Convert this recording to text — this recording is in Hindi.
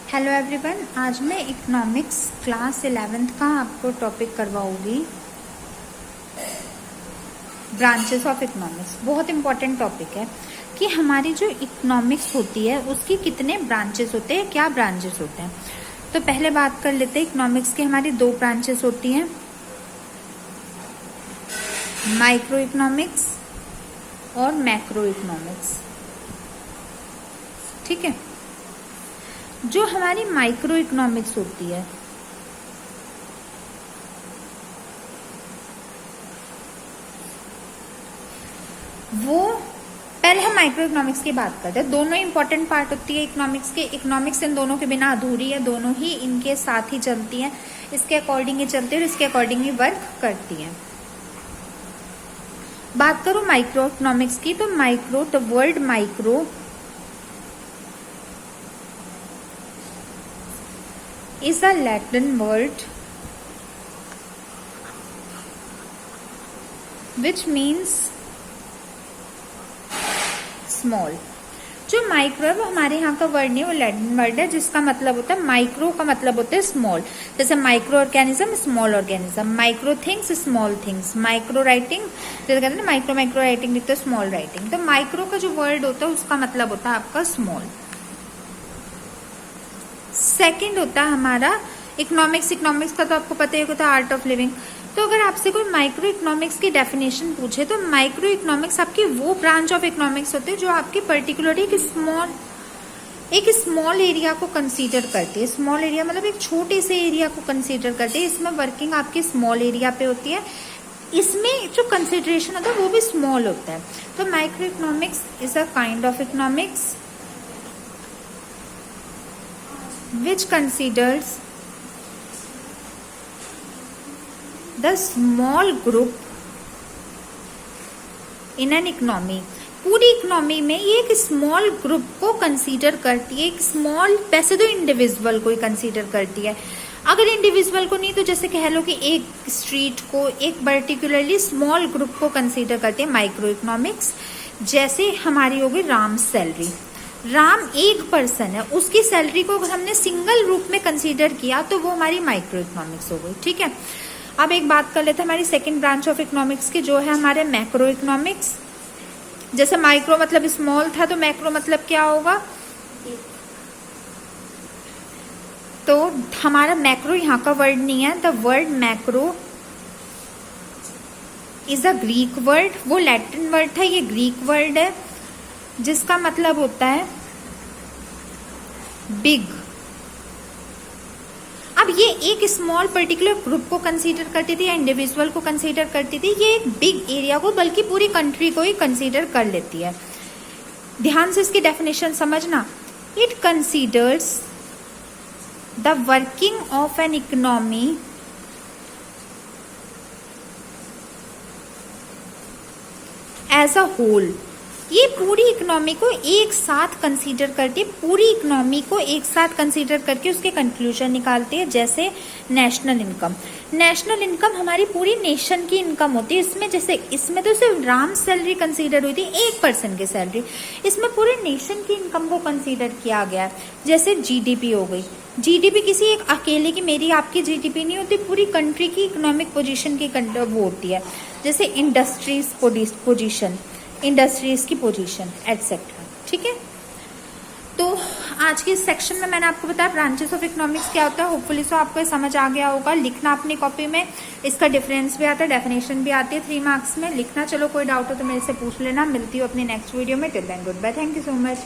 हेलो एवरीवन, आज मैं इकोनॉमिक्स क्लास 11th का आपको टॉपिक करवाऊंगी। ब्रांचेस ऑफ इकोनॉमिक्स बहुत इंपॉर्टेंट टॉपिक है कि हमारी जो इकोनॉमिक्स होती है उसकी कितने ब्रांचेस होते हैं, क्या ब्रांचेस होते हैं। तो पहले बात कर लेते हैं इकोनॉमिक्स की। हमारी दो ब्रांचेस होती हैं, माइक्रो इकोनॉमिक्स और मैक्रो इकोनॉमिक्स। ठीक है, जो हमारी माइक्रो इकोनॉमिक्स होती है वो, पहले हम माइक्रो इकोनॉमिक्स की बात करते हैं। दोनों इंपॉर्टेंट पार्ट होती है इकोनॉमिक्स के। इकोनॉमिक्स इन दोनों के बिना अधूरी है, दोनों ही इनके साथ ही चलती है, इसके अकॉर्डिंग ही चलती है और इसके अकॉर्डिंग ही वर्क करती है। बात करूं माइक्रो इकोनॉमिक्स की, तो micro, the word micro is a Latin word which means small। जो माइक्रो है वो हमारे यहाँ का वर्ड नहीं, वो लैटिन वर्ड है जिसका मतलब होता है, माइक्रो का मतलब होता है स्मॉल। जैसे micro organism, small organism, micro things, small things, micro writing, जैसे कहते हैं माइक्रो राइटिंग लिखते हैं, स्मॉल राइटिंग। तो माइक्रो का जो वर्ड होता है उसका मतलब होता है आपका स्मॉल। सेकंड होता है हमारा इकोनॉमिक्स। इकोनॉमिक्स का तो आपको पता ही होता है, आर्ट ऑफ लिविंग। तो अगर आपसे कोई माइक्रो इकोनॉमिक्स की डेफिनेशन पूछे तो माइक्रो इकोनॉमिक्स आपकी वो ब्रांच ऑफ इकोनॉमिक्स होती है जो आपकी पर्टिकुलरली एक स्मॉल एरिया को कंसीडर करती है। स्मॉल एरिया मतलब एक छोटे से एरिया को कंसीडर करती है। इसमें वर्किंग आपकी स्मॉल एरिया पे होती है, इसमें जो कंसिडरेशन होता है वो भी स्मॉल होता है। तो micro economics is a kind of economics which considers the small group in an economy। पूरी इकोनॉमी में ये एक स्मॉल ग्रुप को कंसीडर करती है, एक स्मॉल, वैसे तो इंडिविजुअल को ही कंसीडर करती है। अगर इंडिविजुअल को नहीं तो जैसे कह लो कि एक स्ट्रीट को, एक पर्टिकुलरली स्मॉल ग्रुप को कंसीडर करती है माइक्रो इकोनॉमिक्स। जैसे हमारी होगी राम सैलरी। राम एक पर्सन है, उसकी सैलरी को अगर हमने सिंगल रूप में कंसीडर किया तो वो हमारी माइक्रो इकोनॉमिक्स हो गई। ठीक है, अब एक बात कर लेते हैं हमारी सेकंड ब्रांच ऑफ इकोनॉमिक्स की, जो है हमारे मैक्रो इकोनॉमिक्स। जैसे माइक्रो मतलब स्मॉल था तो मैक्रो मतलब क्या होगा, तो हमारा मैक्रो यहाँ का वर्ड नहीं है। The word macro is a Greek word. वो लैटिन वर्ड था, ये ग्रीक वर्ड है जिसका मतलब होता है बिग। अब ये एक स्मॉल पर्टिकुलर ग्रुप को कंसीडर करती थी या इंडिविजुअल को कंसीडर करती थी, ये एक बिग एरिया को, बल्कि पूरी कंट्री को ही कंसीडर कर लेती है। ध्यान से इसकी डेफिनेशन समझना। It considers the working of an economy as a whole. ये पूरी इकोनॉमी को एक साथ कंसीडर करती है, पूरी इकोनॉमी को एक साथ कंसीडर करके उसके कंक्लूजन निकालती है। जैसे नेशनल इनकम। नेशनल इनकम हमारी पूरी नेशन की इनकम होती है। इसमें जैसे इसमें तो सिर्फ राम सैलरी कंसीडर हुई थी, एक पर्सन की सैलरी, इसमें पूरे नेशन की इनकम को कंसीडर किया गया है। जैसे जीडीपी हो गई। जीडीपी किसी एक अकेले की, मेरी आपकी जीडीपी नहीं होती, पूरी कंट्री की इकोनॉमिक पोजीशन की वो होती है। जैसे इंडस्ट्रीज पोजीशन, इंडस्ट्रीज की पोजीशन एटसेट्रा। ठीक है, तो आज के इस सेक्शन में मैंने आपको बताया ब्रांचेस ऑफ इकोनॉमिक्स क्या होता है। होपफुली सो आपको समझ आ गया होगा। लिखना अपनी कॉपी में, इसका डिफरेंस भी आता है, डेफिनेशन भी आती है 3 मार्क्स में। लिखना, चलो कोई डाउट हो तो मेरे से पूछ लेना। मिलती हूँ अपनी नेक्स्ट वीडियो में। Till then good bye, thank you so much.